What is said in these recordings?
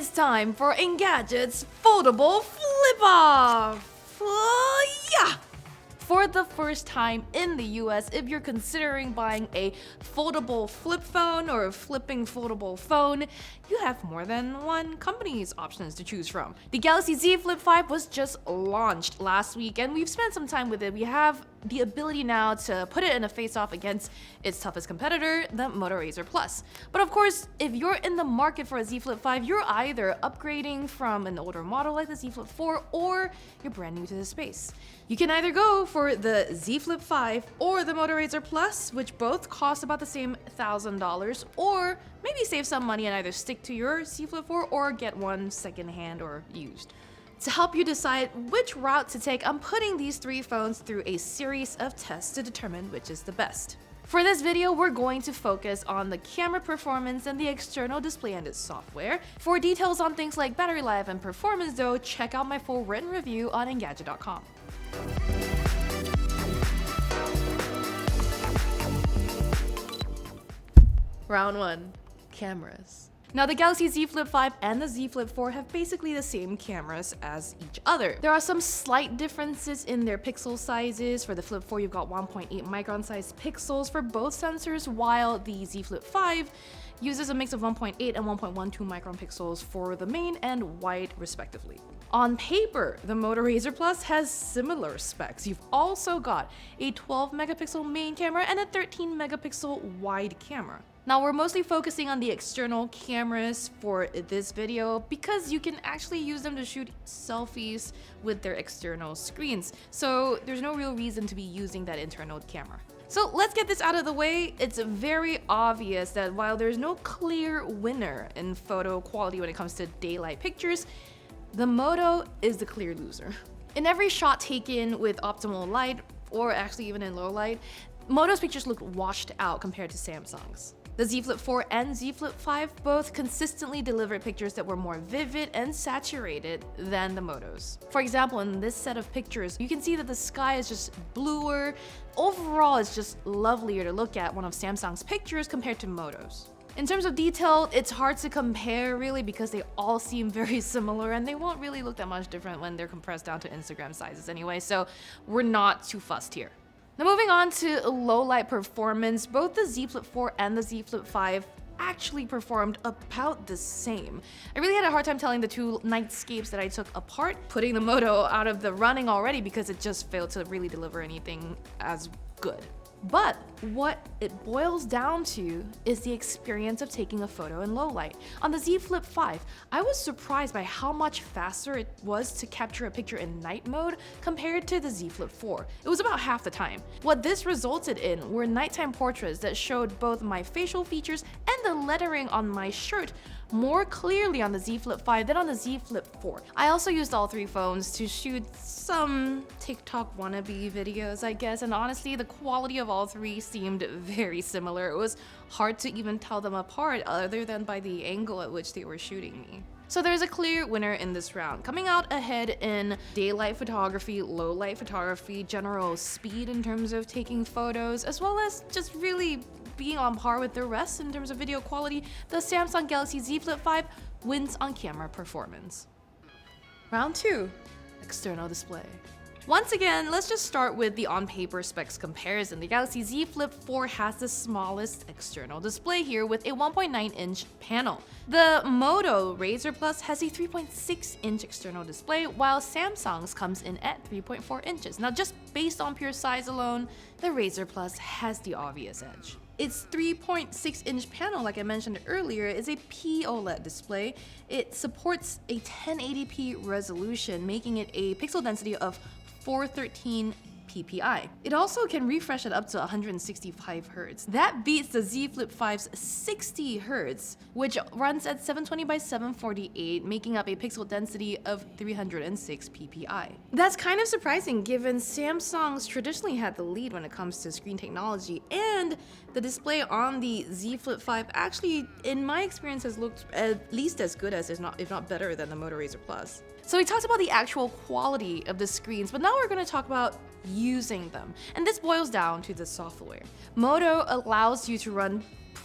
it's time for Engadget's foldable flip-off! Yeah! For the first time in the US, if you're considering buying a foldable flip phone or a flipping foldable phone, you have more than one company's options to choose from. The Galaxy Z Flip 5 was just launched last week and we've spent some time with it. We have the ability now to put it in a face-off against its toughest competitor, the Moto Razr Plus. But of course, if you're in the market for a Z Flip 5, you're either upgrading from an older model like the Z Flip 4 or you're brand new to the space. You can either go for the Z Flip 5 or the Moto Razr Plus, which both cost about the same $1,000, or maybe save some money and either stick to your Z Flip 4 or get one secondhand or used. To help you decide which route to take, I'm putting these three phones through a series of tests to determine which is the best. For this video, we're going to focus on the camera performance and the external display and its software. For details on things like battery life and performance though, check out my full written review on Engadget.com. Round 1. Cameras. Now, the Galaxy Z Flip 5 and the Z Flip 4 have basically the same cameras as each other. There are some slight differences in their pixel sizes. For the Flip 4, you've got 1.8 micron sized pixels for both sensors, while the Z Flip 5 uses a mix of 1.8 and 1.12 micron pixels for the main and wide respectively. On paper, the Moto Razr Plus has similar specs. You've also got a 12 megapixel main camera and a 13 megapixel wide camera. Now, we're mostly focusing on the external cameras for this video because you can actually use them to shoot selfies with their external screens. So there's no real reason to be using that internal camera. So let's get this out of the way. It's very obvious that while there's no clear winner in photo quality when it comes to daylight pictures, the Moto is the clear loser. In every shot taken with optimal light, or actually even in low light, Moto's pictures look washed out compared to Samsung's. The Z Flip 4 and Z Flip 5 both consistently delivered pictures that were more vivid and saturated than the Motos. For example, in this set of pictures, you can see that the sky is just bluer. Overall, it's just lovelier to look at one of Samsung's pictures compared to Moto's. In terms of detail, it's hard to compare really because they all seem very similar and they won't really look that much different when they're compressed down to Instagram sizes anyway, so we're not too fussed here. Now, moving on to low light performance, both the Z Flip 4 and the Z Flip 5 actually performed about the same. I really had a hard time telling the two nightscapes that I took apart, putting the Moto out of the running already because it just failed to really deliver anything as good. But what it boils down to is the experience of taking a photo in low light. On the Z Flip 5, I was surprised by how much faster it was to capture a picture in night mode compared to the Z Flip 4. It was about half the time. What this resulted in were nighttime portraits that showed both my facial features and the lettering on my shirt more clearly on the Z Flip 5 than on the Z Flip 4. I also used all three phones to shoot some TikTok wannabe videos, I guess, and honestly, the quality of all three seemed very similar. It was hard to even tell them apart other than by the angle at which they were shooting me. So there's a clear winner in this round. Coming out ahead in daylight photography, low light photography, general speed in terms of taking photos, as well as just really being on par with the rest in terms of video quality, the Samsung Galaxy Z Flip 5 wins on camera performance. Round 2, external display. Once again, let's just start with the on-paper specs comparison. The Galaxy Z Flip 4 has the smallest external display here with a 1.9-inch panel. The Moto Razr Plus has a 3.6-inch external display, while Samsung's comes in at 3.4 inches. Now, just based on pure size alone, the Razr Plus has the obvious edge. Its 3.6-inch panel, like I mentioned earlier, is a POLED display. It supports a 1080p resolution, making it a pixel density of 413 ppi. It also can refresh it up to 165 Hz. That beats the Z Flip 5's 60 Hz, which runs at 720 by 748, making up a pixel density of 306 ppi. That's kind of surprising given Samsung's traditionally had the lead when it comes to screen technology, and the display on the Z Flip 5 actually, in my experience, has looked at least as good as, if not better than the Moto Razr Plus. So we talked about the actual quality of the screens, but now we're going to talk about using them. And this boils down to the software. Moto allows you to run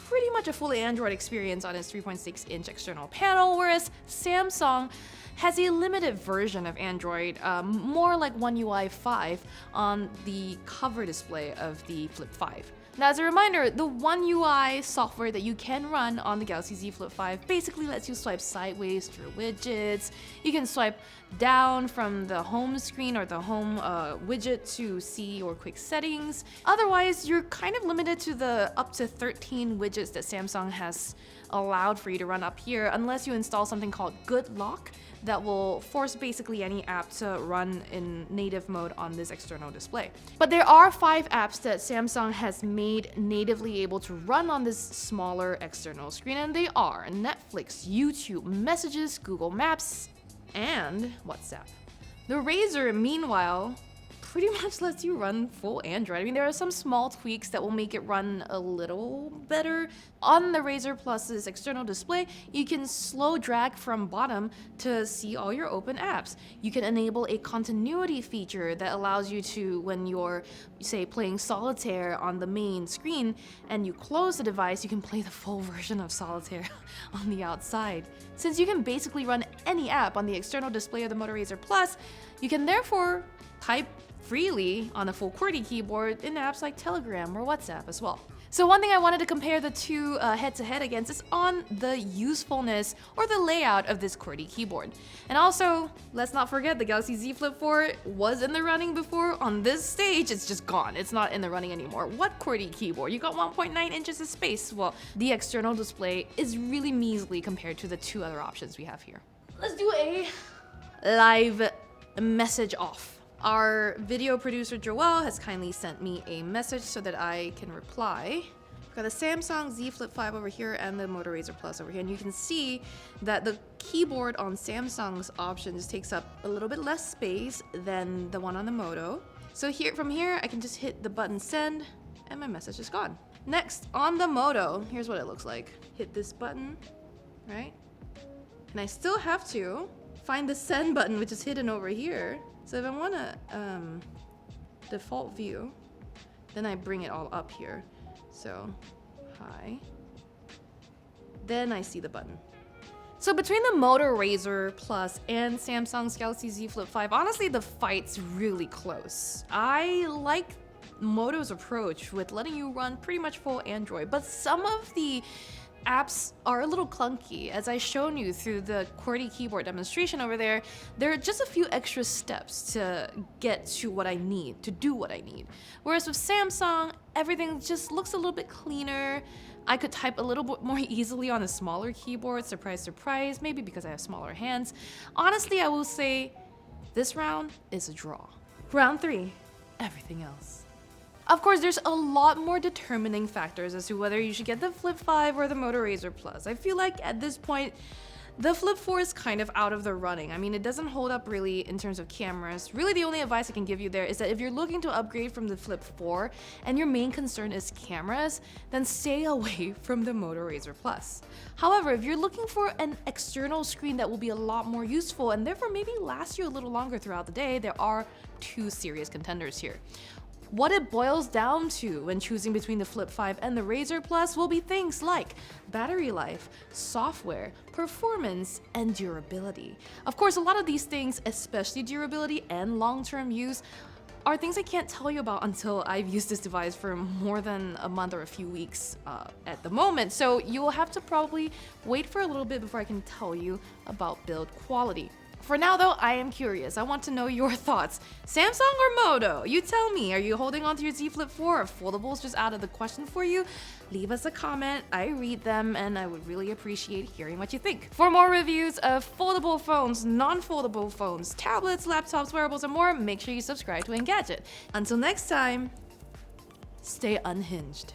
pretty much a fully Android experience on its 3.6-inch external panel, whereas Samsung has a limited version of Android, more like One UI 5 on the cover display of the Flip 5. Now, as a reminder, the One UI software that you can run on the Galaxy Z Flip 5 basically lets you swipe sideways through widgets. You can swipe down from the home screen or the home widget to see your quick settings. Otherwise, you're kind of limited to the up to 13 widgets that Samsung has allowed for you to run up here, unless you install something called Good Lock that will force basically any app to run in native mode on this external display. But there are 5 apps that Samsung has made natively able to run on this smaller external screen, and they are Netflix, YouTube, Messages, Google Maps, and WhatsApp. The Razr, meanwhile, pretty much lets you run full Android. I mean, there are some small tweaks that will make it run a little better. On the Razr Plus's external display, you can slow drag from bottom to see all your open apps. You can enable a continuity feature that allows you to, when you're, say, playing solitaire on the main screen and you close the device, you can play the full version of solitaire on the outside. Since you can basically run any app on the external display of the Moto Razr Plus, you can therefore type freely on a full QWERTY keyboard in apps like Telegram or WhatsApp as well. So one thing I wanted to compare the two head-to-head against is on the usefulness or the layout of this QWERTY keyboard. And also, let's not forget the Galaxy Z Flip 4 was in the running before. On this stage, it's just gone. It's not in the running anymore. What QWERTY keyboard? You got 1.9 inches of space. Well, the external display is really measly compared to the 2 other options we have here. Let's do a live message off. Our video producer Joelle has kindly sent me a message so that I can reply. We've got the Samsung Z Flip 5 over here and the Moto Razr Plus over here, and you can see that the keyboard on Samsung's options takes up a little bit less space than the one on the Moto. So from here, I can just hit the button send, and my message is gone. Next, on the Moto, here's what it looks like. Hit this button, right? And I still have to find the send button, which is hidden over here. So if I want to default view, then I bring it all up here. So, hi. Then I see the button. So between the Moto Razr Plus and Samsung's Galaxy Z Flip 5, honestly, the fight's really close. I like Moto's approach with letting you run pretty much full Android, but some of the apps are a little clunky. As I've shown you through the QWERTY keyboard demonstration over there, there are just a few extra steps to get to what I need, to do what I need. Whereas with Samsung, everything just looks a little bit cleaner. I could type a little bit more easily on a smaller keyboard, surprise, surprise, maybe because I have smaller hands. Honestly, I will say this round is a draw. Round 3, everything else. Of course, there's a lot more determining factors as to whether you should get the Flip 5 or the Moto Razr Plus. I feel like at this point, the Flip 4 is kind of out of the running. I mean, it doesn't hold up really in terms of cameras. Really, the only advice I can give you there is that if you're looking to upgrade from the Flip 4 and your main concern is cameras, then stay away from the Moto Razr Plus. However, if you're looking for an external screen that will be a lot more useful and therefore maybe last you a little longer throughout the day, there are 2 serious contenders here. What it boils down to when choosing between the Flip 5 and the Razr Plus will be things like battery life, software, performance, and durability. Of course, a lot of these things, especially durability and long-term use, are things I can't tell you about until I've used this device for more than a month or a few weeks at the moment. So you will have to probably wait for a little bit before I can tell you about build quality. For now though, I am curious. I want to know your thoughts. Samsung or Moto? You tell me. Are you holding on to your Z Flip 4? Are foldables just out of the question for you? Leave us a comment. I read them and I would really appreciate hearing what you think. For more reviews of foldable phones, non-foldable phones, tablets, laptops, wearables, and more, make sure you subscribe to Engadget. Until next time, stay unhinged.